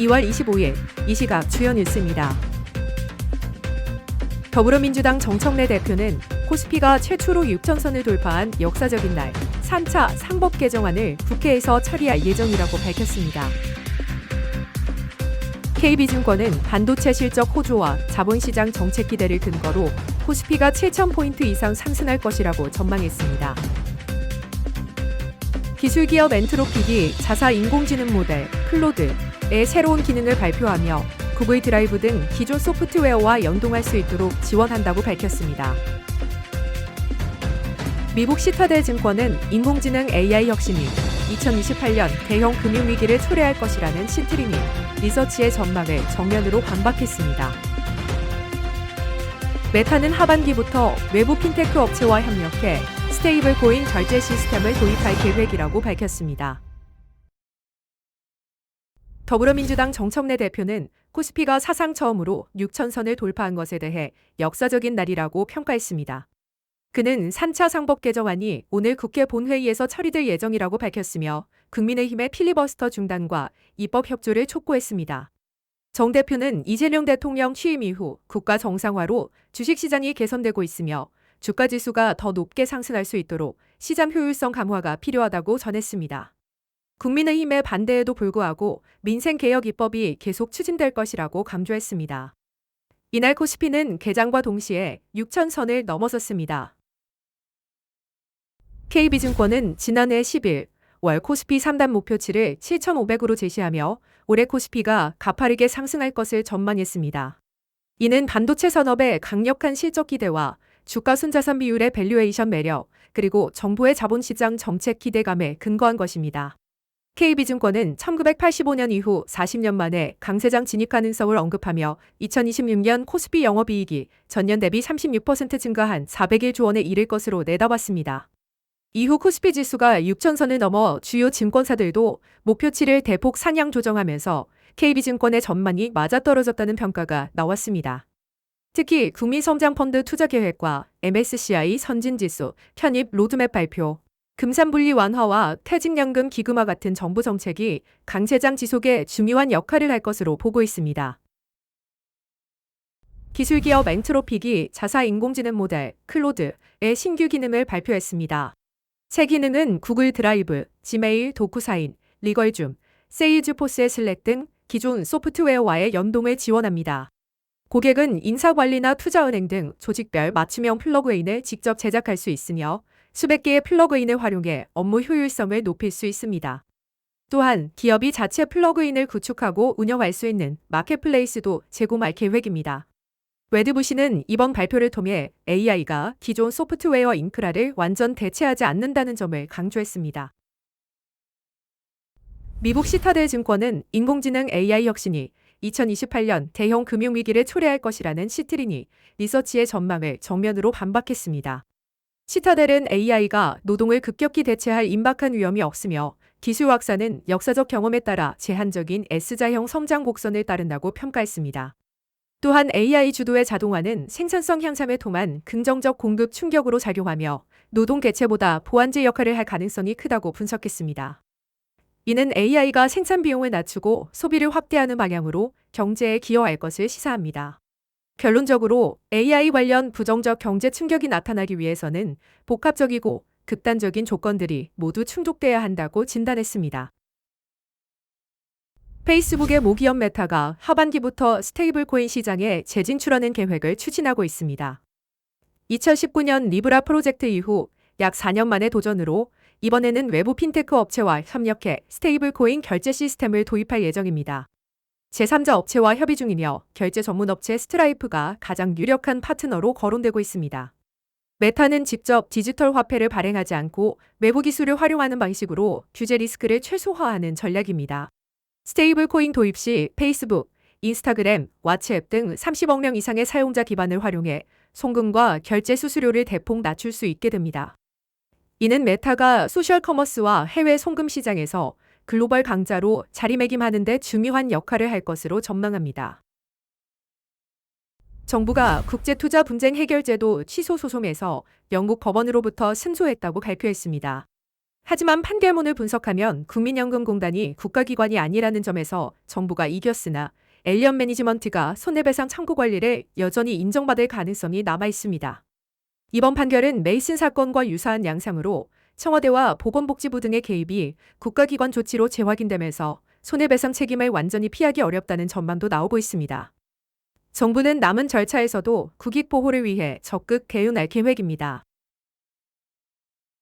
2월 25일 이 시각 주요 뉴스입니다. 더불어민주당 정청래 대표는 코스피가 최초로 6천선을 돌파한 역사적인 날 3차 상법 개정안을 국회에서 처리할 예정이라고 밝혔습니다. KB증권은 반도체 실적 호조와 자본시장 정책 기대를 근거로 코스피가 7,000포인트 이상 상승할 것이라고 전망했습니다. 기술기업 엔트로픽이 자사 인공지능 모델 클로드의 새로운 기능을 발표하며 구글 드라이브 등 기존 소프트웨어와 연동할 수 있도록 지원한다고 밝혔습니다. 미국 시타델 증권은 인공지능 AI 혁신이 2028년 대형 금융위기를 초래할 것이라는 시트리니 리서치의 전망을 정면으로 반박했습니다. 메타는 하반기부터 외부 핀테크 업체와 협력해 스테이블 코인 결제 시스템을 도입할 계획이라고 밝혔습니다. 더불어민주당 정청래 대표는 코스피가 사상 처음으로 6천선을 돌파한 것에 대해 역사적인 날이라고 평가했습니다. 그는 3차 상법 개정안이 오늘 국회 본회의에서 처리될 예정이라고 밝혔으며 국민의힘의 필리버스터 중단과 입법 협조를 촉구했습니다. 정 대표는 이재명 대통령 취임 이후 국가 정상화로 주식시장이 개선되고 있으며 주가지수가 더 높게 상승할 수 있도록 시장 효율성 강화가 필요하다고 전했습니다. 국민의힘의 반대에도 불구하고 민생개혁 입법이 계속 추진될 것이라고 강조했습니다. 이날 코스피는 개장과 동시에 6천선을 넘어섰습니다. KB증권은 지난해 10일 월 코스피 3단 목표치를 7,500으로 제시하며 올해 코스피가 가파르게 상승할 것을 전망했습니다. 이는 반도체 산업의 강력한 실적 기대와 주가 순자산 비율의 밸류에이션 매력, 그리고 정부의 자본시장 정책 기대감에 근거한 것입니다. KB증권은 1985년 이후 40년 만에 강세장 진입 가능성을 언급하며 2026년 코스피 영업이익이 전년 대비 36% 증가한 401조 원에 이를 것으로 내다봤습니다. 이후 코스피 지수가 6천선을 넘어 주요 증권사들도 목표치를 대폭 상향 조정하면서 KB증권의 전망이 맞아떨어졌다는 평가가 나왔습니다. 특히 국민성장펀드 투자계획과 MSCI 선진지수, 편입 로드맵 발표, 금산분리 완화와 퇴직연금 기금화 같은 정부 정책이 강세장 지속에 중요한 역할을 할 것으로 보고 있습니다. 기술기업 엔트로픽이 자사 인공지능 모델 클로드의 신규 기능을 발표했습니다. 새 기능은 구글 드라이브, 지메일, 도쿠사인, 리걸줌, 세일즈포스의 슬랙 등 기존 소프트웨어와의 연동을 지원합니다. 고객은 인사관리나 투자은행 등 조직별 맞춤형 플러그인을 직접 제작할 수 있으며 수백 개의 플러그인을 활용해 업무 효율성을 높일 수 있습니다. 또한 기업이 자체 플러그인을 구축하고 운영할 수 있는 마켓플레이스도 제공할 계획입니다. 웨드부시는 이번 발표를 통해 AI가 기존 소프트웨어 인프라를 완전 대체하지 않는다는 점을 강조했습니다. 미국 시타델 증권은 인공지능 AI 혁신이 2028년 대형 금융위기를 초래할 것이라는 시트리니 리서치의 전망을 정면으로 반박했습니다. 시타델은 AI가 노동을 급격히 대체할 임박한 위험이 없으며 기술 확산은 역사적 경험에 따라 제한적인 S자형 성장 곡선을 따른다고 평가했습니다. 또한 AI 주도의 자동화는 생산성 향상에 통한 긍정적 공급 충격으로 작용하며 노동 대체보다 보완제 역할을 할 가능성이 크다고 분석했습니다. 이는 AI가 생산 비용을 낮추고 소비를 확대하는 방향으로 경제에 기여할 것을 시사합니다. 결론적으로 AI 관련 부정적 경제 충격이 나타나기 위해서는 복합적이고 극단적인 조건들이 모두 충족돼야 한다고 진단했습니다. 페이스북의 모기업 메타가 하반기부터 스테이블 코인 시장에 재진출하는 계획을 추진하고 있습니다. 2019년 리브라 프로젝트 이후 약 4년 만의 도전으로 이번에는 외부 핀테크 업체와 협력해 스테이블 코인 결제 시스템을 도입할 예정입니다. 제3자 업체와 협의 중이며 결제 전문 업체 스트라이프가 가장 유력한 파트너로 거론되고 있습니다. 메타는 직접 디지털 화폐를 발행하지 않고 외부 기술을 활용하는 방식으로 규제 리스크를 최소화하는 전략입니다. 스테이블 코인 도입 시 페이스북, 인스타그램, 왓츠앱 등 30억 명 이상의 사용자 기반을 활용해 송금과 결제 수수료를 대폭 낮출 수 있게 됩니다. 이는 메타가 소셜 커머스와 해외 송금 시장에서 글로벌 강자로 자리매김하는 데 중요한 역할을 할 것으로 전망합니다. 정부가 국제투자 분쟁 해결제도 취소 소송에서 영국 법원으로부터 승소했다고 발표했습니다. 하지만 판결문을 분석하면 국민연금공단이 국가기관이 아니라는 점에서 정부가 이겼으나 엘리언 매니지먼트가 손해배상 청구 권리를 여전히 인정받을 가능성이 남아 있습니다. 이번 판결은 메이슨 사건과 유사한 양상으로 청와대와 보건복지부 등의 개입이 국가기관 조치로 재확인되면서 손해배상 책임을 완전히 피하기 어렵다는 전망도 나오고 있습니다. 정부는 남은 절차에서도 국익 보호를 위해 적극 개입할 계획입니다.